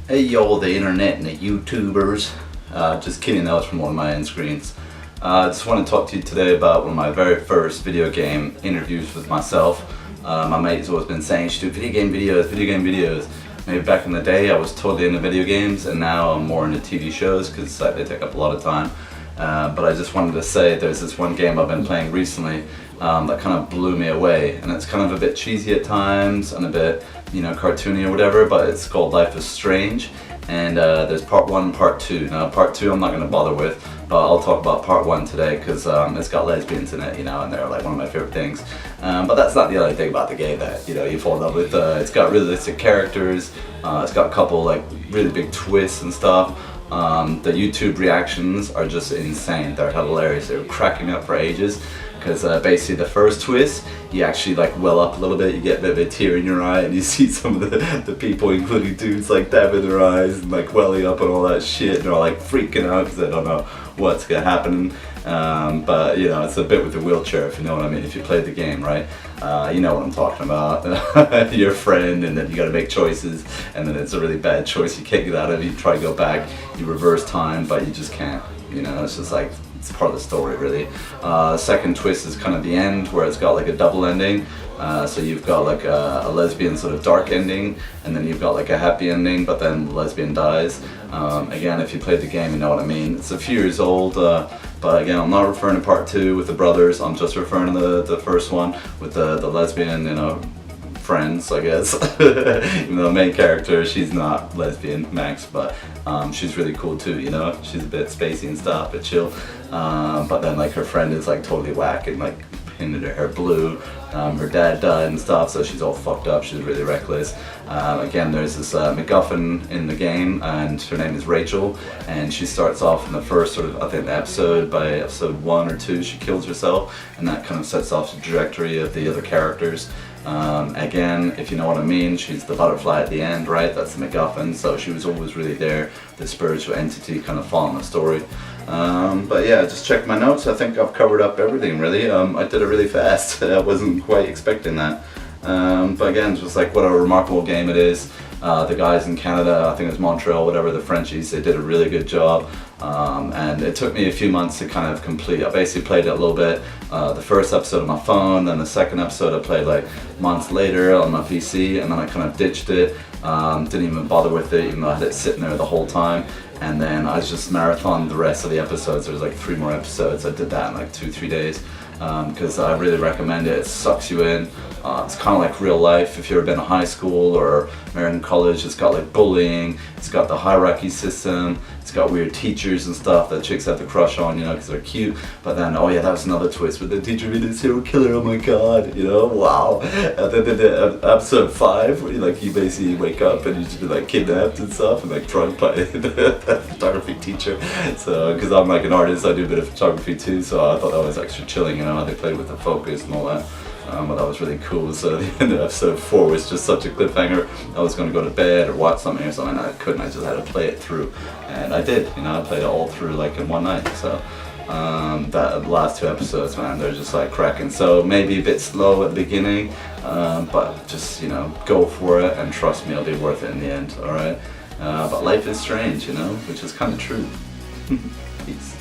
Hey yo, the internet and the YouTubers. Just kidding, that was from one of my end screens. I just want to talk to you today about one of my very first video game interviews with myself. My mate's always been saying, you should do video game videos. Maybe back in the day I was totally into video games, and now I'm more into TV shows because they take up a lot of time. But I just wanted to say there's this one game I've been playing recently that kind of blew me away, and it's kind of a bit cheesy at times and a bit, you know, cartoony or whatever, but it's called Life is Strange, and there's part 1 and part 2. Now part 2 I'm not going to bother with, but I'll talk about part 1 today because it's got lesbians in it, you know, and they're like one of my favorite things. But that's not the only thing about the game that, you know, you fall in love with. It's got realistic characters, it's got a couple like really big twists and stuff. The YouTube reactions are just insane. They're hilarious. They were cracking me up for ages because basically the first twist, you actually like well up a little bit, you get a bit of a tear in your eye, and you see some of the people, including dudes, like dabbing their eyes and like welling up and all that shit, and they're all like freaking out because they don't know what's gonna happen. But you know, it's a bit with the wheelchair, if you know what I mean, if you played the game, right? You know what I'm talking about. Your friend, and then you gotta make choices, and then it's a really bad choice you can't get out of. You try to go back, you reverse time, but you just can't. You know, it's just like, it's part of the story, really. Second twist is kind of the end, where it's got like a double ending. So you've got like a lesbian sort of dark ending, and then you've got like a happy ending, but then the lesbian dies. Again, if you played the game, you know what I mean. It's a few years old, but again, I'm not referring to part 2 with the brothers. I'm just referring to the first one with the lesbian, you know, friends, I guess. Even though the main character, she's not lesbian, Max, but she's really cool too, you know. She's a bit spacey and stuff, but chill. But then like her friend is like totally whack and like painted her hair blue. Her dad died and stuff, so she's all fucked up. She's really reckless. Again, there's this MacGuffin in the game, and her name is Rachel, and she starts off in the first sort of, I think, episode, by episode 1 or 2, she kills herself, and that kind of sets off the trajectory of the other characters. Again, if you know what I mean, she's the butterfly at the end, right? That's the MacGuffin, so she was always really there, the spiritual entity kind of following the story. But yeah, just check my notes. I think I've covered up everything, really. I did it really fast. I wasn't quite expecting that. But again, just like what a remarkable game it is. The guys in Canada, I think it was Montreal, whatever, the Frenchies, they did a really good job. And it took me a few months to kind of complete. I basically played it a little bit, the first episode on my phone, then the second episode I played like months later on my PC, and then I kind of ditched it, didn't even bother with it, even though I had it sitting there the whole time. And then I just marathoned the rest of the episodes. There's like 3 more episodes. I did that in like 2-3 days because I really recommend it. It sucks you in. It's kind of like real life. If you've ever been to high school or American college, it's got like bullying, it's got the hierarchy system, it's got weird teachers and stuff that chicks have to crush on, you know, because they're cute. But then, oh yeah, that was another twist with the teacher being a serial killer. Oh my god, you know, wow. And then the episode 5, where you basically wake up and you just be like kidnapped and stuff and like drugged by the photography teacher. So, because I'm like an artist, I do a bit of photography too, so I thought that was extra chilling, you know, they played with the focus and all that. But that was really cool. So the end of episode 4 was just such a cliffhanger. I was going to go to bed or watch something or something, and I couldn't. I just had to play it through, and I did. You know, I played it all through like in one night. So that last 2 episodes, man, they're just like cracking. So maybe a bit slow at the beginning, but just, you know, go for it, and trust me, it'll be worth it in the end. All right. But life is strange, you know, which is kind of true. Peace.